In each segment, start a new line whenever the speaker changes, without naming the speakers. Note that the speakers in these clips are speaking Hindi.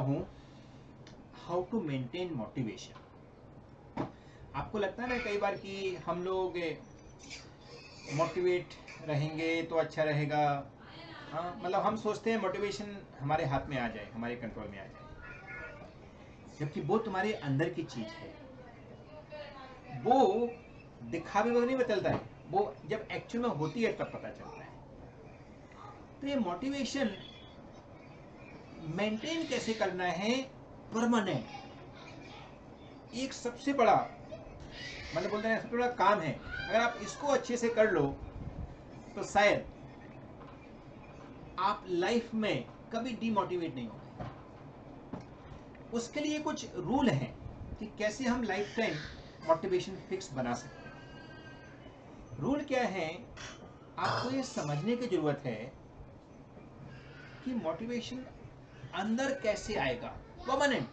हूं हाउ टू मेंटेन मोटिवेशन। आपको लगता है ना कई बार कि हम लोग मोटिवेट रहेंगे तो अच्छा रहेगा। हाँ, मतलब हम सोचते हैं मोटिवेशन हमारे हाथ में आ जाए, हमारे कंट्रोल में आ जाए, जबकि वो तुम्हारे अंदर की चीज है। वो दिखावे में नहीं बदलता है, वो जब एक्चुअल में होती है तब पता चलता है। तो ये मोटिवेशन मेंटेन कैसे करना है परमानेंट, एक सबसे बड़ा मतलब बोलते हैं सबसे बड़ा काम है। अगर आप इसको अच्छे से कर लो तो शायद आप लाइफ में कभी डीमोटिवेट नहीं होंगे। उसके लिए कुछ रूल हैं कि कैसे हम लाइफ टाइम मोटिवेशन फिक्स बना सकते हैं। रूल क्या है, आपको ये समझने की जरूरत है कि मोटिवेशन अंदर कैसे आएगा परमानेंट।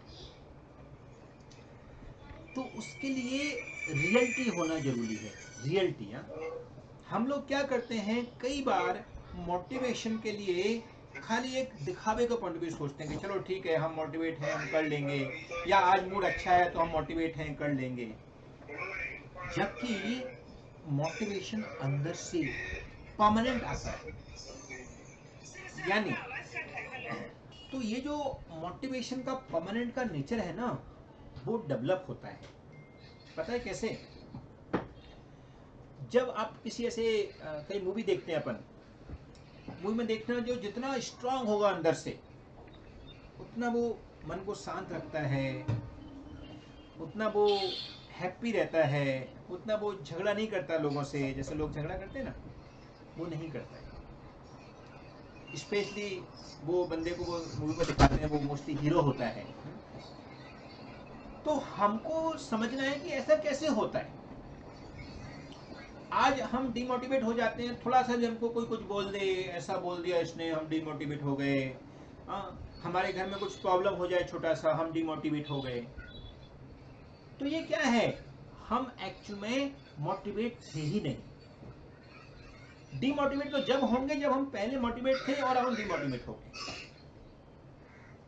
तो उसके लिए रियलिटी होना जरूरी है। रियलिटी, हम लोग क्या करते हैं कई बार मोटिवेशन के लिए खाली एक दिखावे का पॉइंट ऑफ व्यू सोचते हैं कि चलो ठीक है हम मोटिवेट हैं, हम कर लेंगे, या आज मूड अच्छा है तो हम मोटिवेट हैं, कर लेंगे। जबकि मोटिवेशन अंदर से परमानेंट आता है। यानी तो ये जो मोटिवेशन का परमानेंट का नेचर है ना, वो डेवलप होता है। पता है कैसे? जब आप किसी ऐसे कई मूवी देखते हैं, अपन मूवी में देखते हैं जो जितना स्ट्रांग होगा अंदर से उतना वो मन को शांत रखता है, उतना वो हैप्पी रहता है, उतना वो झगड़ा नहीं करता लोगों से। जैसे लोग झगड़ा करते हैं ना, वो नहीं करता है। स्पेशली वो बंदे को वो मूवी में दिखाते हैं, वो मोस्टली हीरो होता है। तो हमको समझना है कि ऐसा कैसे होता है। आज हम डिमोटिवेट हो जाते हैं, थोड़ा सा भी हमको कोई कुछ बोल दे, ऐसा बोल दिया इसने, हम डिमोटिवेट हो गए। हमारे घर में कुछ प्रॉब्लम हो जाए छोटा सा, हम डिमोटिवेट हो गए। तो ये क्या है, हम एक्चुअल में मोटिवेट थे ही नहीं। डिमोटिवेट तो जब होंगे जब हम पहले मोटिवेट थे और अब हम डिमोटिवेट हो गए।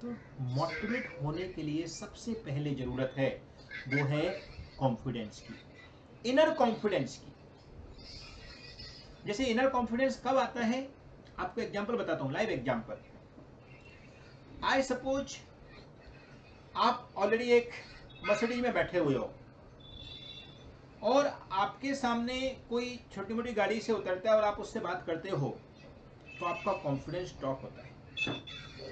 तो मोटिवेट होने के लिए सबसे पहले जरूरत है वो है कॉन्फिडेंस की, इनर कॉन्फिडेंस की। जैसे इनर कॉन्फिडेंस कब आता है, आपको एग्जांपल बताता हूं, लाइव एग्जांपल। आई सपोज आप ऑलरेडी एक मर्सिडीज में बैठे हुए हो और आपके सामने कोई छोटी मोटी गाड़ी से उतरता है और आप उससे बात करते हो, तो आपका कॉन्फिडेंस ड्रॉप होता है।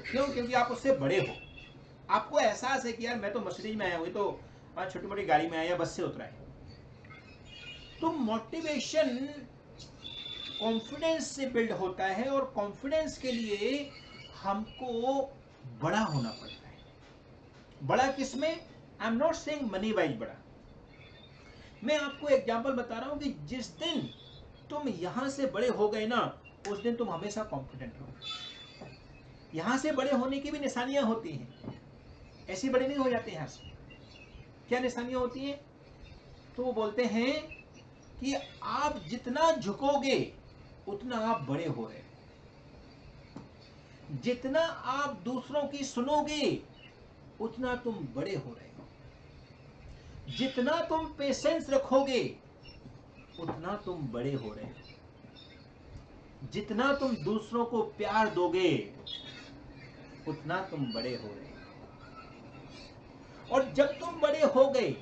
क्यों? क्योंकि आप उससे बड़े हो, आपको एहसास है कि यार मैं तो मर्सिडीज में आया हूँ, तो छोटी मोटी गाड़ी में आया या बस से उतरा है। तो मोटिवेशन कॉन्फिडेंस से बिल्ड होता है, और कॉन्फिडेंस के लिए हमको बड़ा होना पड़ता है। बड़ा किसमें? I am not saying money wise बड़ा। मैं आपको एग्जांपल बता रहा हूं कि जिस दिन तुम यहां से बड़े हो गए ना, उस दिन तुम हमेशा कॉन्फिडेंट हो। यहां से बड़े होने की भी निशानियां होती हैं, ऐसे बड़े नहीं हो जाते यहां से। क्या निशानियां होती हैं? तो वो बोलते हैं कि आप जितना झुकोगे उतना आप बड़े हो रहे हो, जितना आप दूसरों की सुनोगे उतना तुम बड़े हो रहे हो, जितना तुम पेशेंस रखोगे उतना तुम बड़े हो रहे हो, जितना तुम दूसरों को प्यार दोगे उतना तुम बड़े हो रहे हो। और जब तुम बड़े हो गए,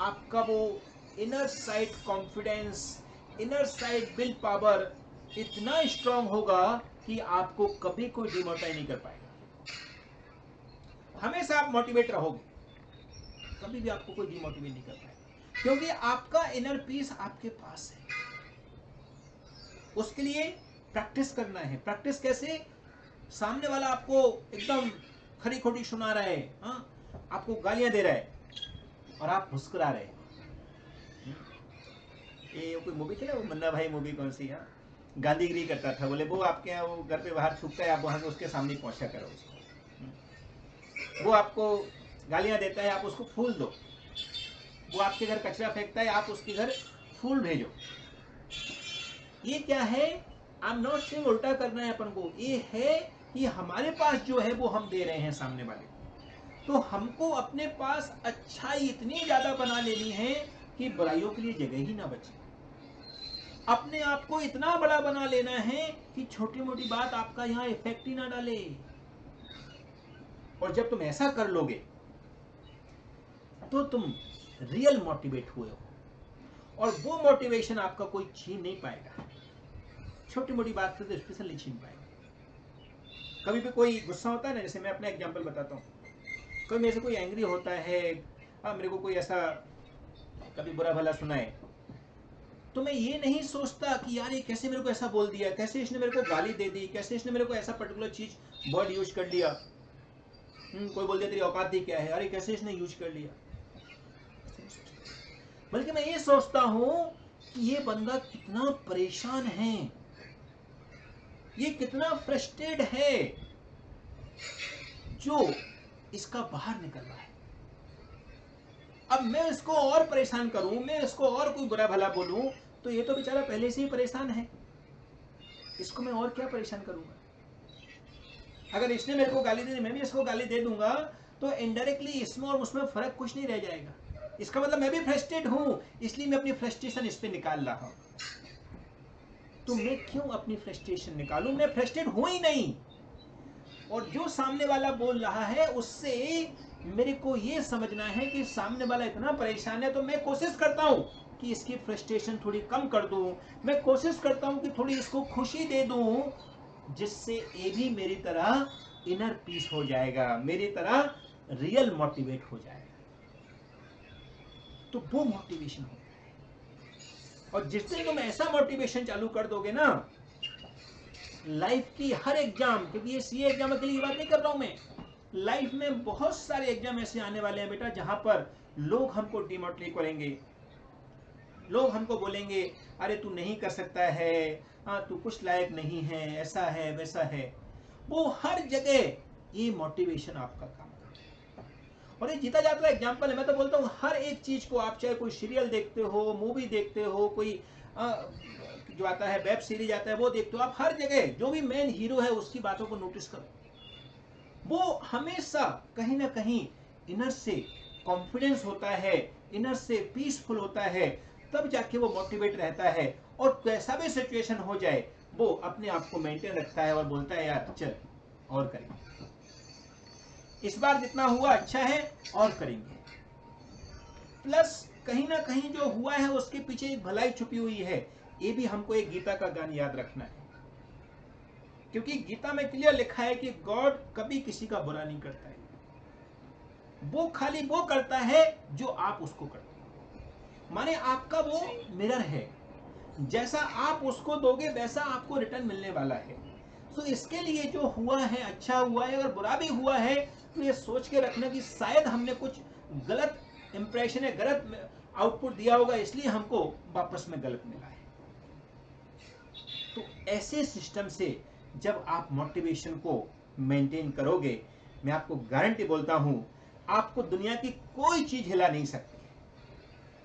आपका वो inner side confidence, inner side will power इतना स्ट्रांग होगा कि आपको कभी कोई डिमोटिवेट नहीं कर पाएगा। हमेशा आप मोटिवेट रहोगे, कभी भी आपको कोई डिमोटिवेट नहीं कर पाएगा, क्योंकि आपका इनर पीस आपके पास है। उसके लिए प्रैक्टिस करना है। प्रैक्टिस कैसे? सामने वाला आपको एकदम खरी खोटी सुना रहा है, आपको गालियां दे रहा है और आप मुस्कुरा रहे हैं। ये कोई मूवी थी ना, वो मन्ना भाई मूवी, कौन सी? गांधीगिरी करता था, बोले वो आपके यहाँ वो घर पे बाहर थूकता है, आप वहां से उसके सामने पहुंचा करो उसको। वो आपको गालियां देता है, आप उसको फूल दो। वो आपके घर कचरा फेंकता है, आप उसके घर फूल भेजो। ये क्या है? आई एम नॉट सेइंग उल्टा करना है अपन को, ये है कि हमारे पास जो है वो हम दे रहे हैं सामने वाले को, तो हमको अपने पास अच्छाई इतनी ज्यादा बना लेनी है कि बुराइयों के लिए जगह ही ना बचे। अपने आप को इतना बड़ा बना लेना है कि छोटी मोटी बात आपका यहां इफेक्ट ही ना डाले। और जब तुम ऐसा कर लोगे तो तुम रियल मोटिवेट हुए हो, और वो मोटिवेशन आपका कोई छीन नहीं पाएगा। छोटी मोटी बात से तो स्पेशल नहीं छीन पाएगा। कभी भी कोई गुस्सा होता है ना, जैसे मैं अपना एग्जांपल बताता हूँ, कोई मेरे से कोई एंग्री होता है, मेरे को कोई ऐसा कभी बुरा भला सुनाए, तो मैं ये नहीं सोचता कि यार ये कैसे मेरे को ऐसा बोल दिया, कैसे इसने मेरे को गाली दे दी, कैसे इसने मेरे को ऐसा पर्टिकुलर चीज वर्ड यूज कर लिया। कोई बोल दिया तेरी औकात ही क्या है, अरे कैसे इसने यूज कर लिया। बल्कि मैं ये सोचता हूं कि ये बंदा कितना परेशान है, ये कितना फ्रस्ट्रेटेड है, जो इसका बाहर निकल रहा है। अब मैं इसको और परेशान करूं, मैं इसको और कोई बुरा भला बोलूं, तो ये तो बेचारा पहले से ही परेशान है, इसको मैं और क्या परेशान करूंगा। अगर इसने मेरे को गाली दी, मैं भी इसको गाली दे दूंगा, तो इनडायरेक्टली इसमें और उसमें फर्क कुछ नहीं रह जाएगा। इसका मतलब मैं भी फ्रस्ट्रेट हूं, इसलिए मैं अपनी फ्रस्ट्रेशन इस पे निकाल रहा हूं। तो मैं क्यों अपनी फ्रस्ट्रेशन निकालूं, मैं फ्रस्ट्रेट हूं ही नहीं। और जो सामने वाला बोल रहा है उससे मेरे को ये समझना है कि सामने वाला इतना परेशान है, तो मैं कोशिश करता हूं कि इसकी फ्रस्ट्रेशन थोड़ी कम कर दूं, मैं कोशिश करता हूं कि थोड़ी इसको खुशी दे दूं, जिससे ये भी मेरी तरह इनर पीस हो जाएगा, मेरी तरह रियल मोटिवेट हो जाएगा। तो वो मोटिवेशन होता है। और जिस दिन तुम ऐसा मोटिवेशन चालू कर दोगे ना, लाइफ की हर एग्जाम, क्योंकि ये सीए एग्जाम के लिए बात नहीं कर रहा हूं मैं, लाइफ में बहुत सारे एग्जाम ऐसे आने वाले हैं बेटा, जहां पर लोग हमको डिमोटिवेट करेंगे, लोग हमको बोलेंगे अरे तू नहीं कर सकता है, तू कुछ लायक नहीं है, ऐसा है वैसा है। वो हर जगह ये मोटिवेशन आपका काम करता है। और ये जीता जाता है एग्जाम्पल है। मैं तो बोलता हूँ हर एक चीज को, आप चाहे कोई सीरियल देखते हो, मूवी देखते हो, कोई जो आता है वेब सीरीज आता है वो देखते हो, आप हर जगह जो भी मेन हीरो है उसकी बातों को नोटिस करो, वो हमेशा कहीं ना कहीं इनर से कॉन्फिडेंस होता है, इनर से पीसफुल होता है, तब जाके वो मोटिवेट रहता है। और कैसा भी सिचुएशन हो जाए वो अपने आप को मेंटेन रखता है और बोलता है यार चल और करेंगे, इस बार जितना हुआ अच्छा है और करेंगे। प्लस कहीं ना कहीं जो हुआ है उसके पीछे एक भलाई छुपी हुई है। ये भी हमको एक गीता का गान याद रखना है, क्योंकि गीता में क्लियर लिखा है कि गॉड कभी किसी का बुरा नहीं करता है, वो खाली वो करता है जो आप उसको करते हो। माने आपका वो मिरर है, जैसा आप उसको दोगे वैसा आपको रिटर्न मिलने वाला है। तो इसके लिए जो हुआ है अच्छा हुआ है, अगर बुरा भी हुआ है तो ये सोच के रखना कि शायद हमने कुछ गलत इंप्रेशन है, गलत आउटपुट दिया होगा, इसलिए हमको वापस में गलत मिला है। तो ऐसे सिस्टम से जब आप मोटिवेशन को मेंटेन करोगे, मैं आपको गारंटी बोलता हूं आपको दुनिया की कोई चीज हिला नहीं सकती।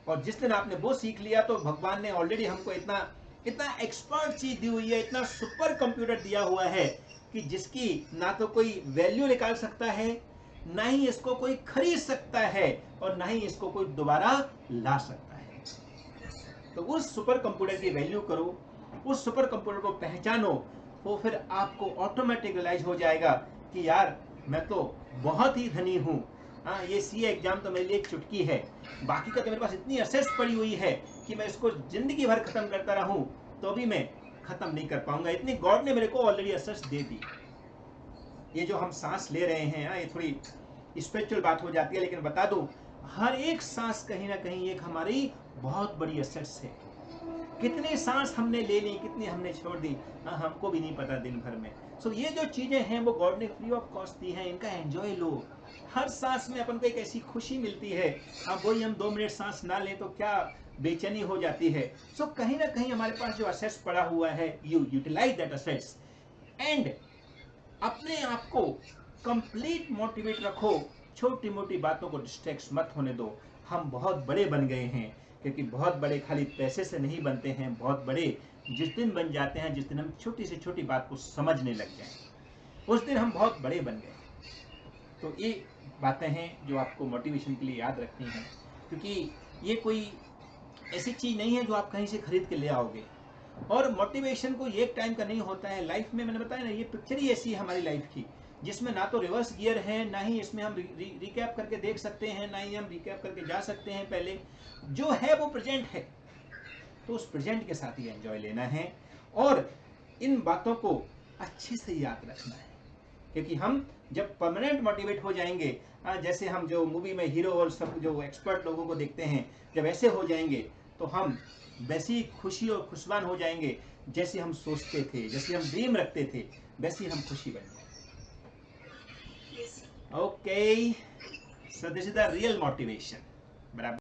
और जिस दिन आपने वो सीख लिया तो भगवान ने ऑलरेडी हमको इतना इतना एक्सपर्ट चीज दी हुई है, इतना सुपर कंप्यूटर दिया हुआ है कि जिसकी ना तो कोई वैल्यू निकाल सकता है, ना ही इसको कोई खरीद सकता है, और ना ही इसको कोई दोबारा ला सकता है। तो उस सुपर कंप्यूटर की वैल्यू करो, उस सुपर कंप्यूटर को पहचानो, तो फिर आपको ऑटोमेटिक रियलाइज हो जाएगा कि यार मैं तो बहुत ही धनी हूँ। हाँ, ये सीए एग्जाम तो मेरे लिए एक चुटकी है, बाकी का तो मेरे पास इतनी असेट्स पड़ी हुई है कि मैं इसको जिंदगी भर खत्म करता रहूं तो भी मैं खत्म नहीं कर पाऊंगा, इतनी गॉड ने मेरे को ऑलरेडी असेट्स दे दी। ये जो हम सांस ले रहे हैं, ये थोड़ी स्पिरिचुअल बात हो जाती है, लेकिन बता दूं हर एक सांस कहीं ना कहीं एक हमारी बहुत बड़ी असेट्स है। कितनी सांस हमने ले ली, कितनी हमने छोड़ दी, हमको भी नहीं पता दिन भर में। सो ये जो चीजें हैं वो गॉड ने फ्री ऑफ कॉस्ट दी हैं, इनका एंजॉय लो। हर सांस में अपन को एक ऐसी खुशी मिलती है, अब वही हम 2 मिनट सांस ना लें तो क्या बेचैनी हो जाती है। सो कहीं ना कहीं हमारे पास जो असेट्स पड़ा हुआ है, you utilize that assets and अपने आप को कंप्लीट मोटिवेट रखो। छोटी मोटी बातों को डिस्ट्रैक्ट मत होने दो। हम बहुत बड़े बन गए हैं, क्योंकि बहुत बड़े खाली पैसे से नहीं बनते हैं, बहुत बड़े जिस दिन बन जाते हैं जिस दिन हम छोटी से छोटी बात को समझने लग जाएं। उस दिन हम बहुत बड़े बन गए। तो ये बातें हैं जो आपको मोटिवेशन के लिए याद रखनी है, क्योंकि ये कोई ऐसी चीज नहीं है जो आप कहीं से खरीद के ले आओगे। और मोटिवेशन को एक टाइम का नहीं होता है लाइफ में। मैंने बताया ना, ये पिक्चर ही ऐसी है हमारी लाइफ की, जिसमें ना तो रिवर्स गियर है, ना ही इसमें हम रिकैप करके देख सकते हैं, ना ही हम रिकैप करके जा सकते हैं। पहले जो है वो प्रेजेंट है, तो उस प्रेजेंट के साथ ही एंजॉय लेना है और इन बातों को अच्छे से याद रखना है। क्योंकि हम जब परमानेंट मोटिवेट हो जाएंगे, जैसे हम जो मूवी में हीरो और सब जो एक्सपर्ट लोगों को देखते हैं, जब ऐसे हो जाएंगे तो हम वैसी खुशी और खुशबान हो जाएंगे जैसे हम सोचते थे, जैसे हम ड्रीम रखते थे, वैसी हम खुशी बन जाएंगे। Okay, so this is the real motivation. बराबर।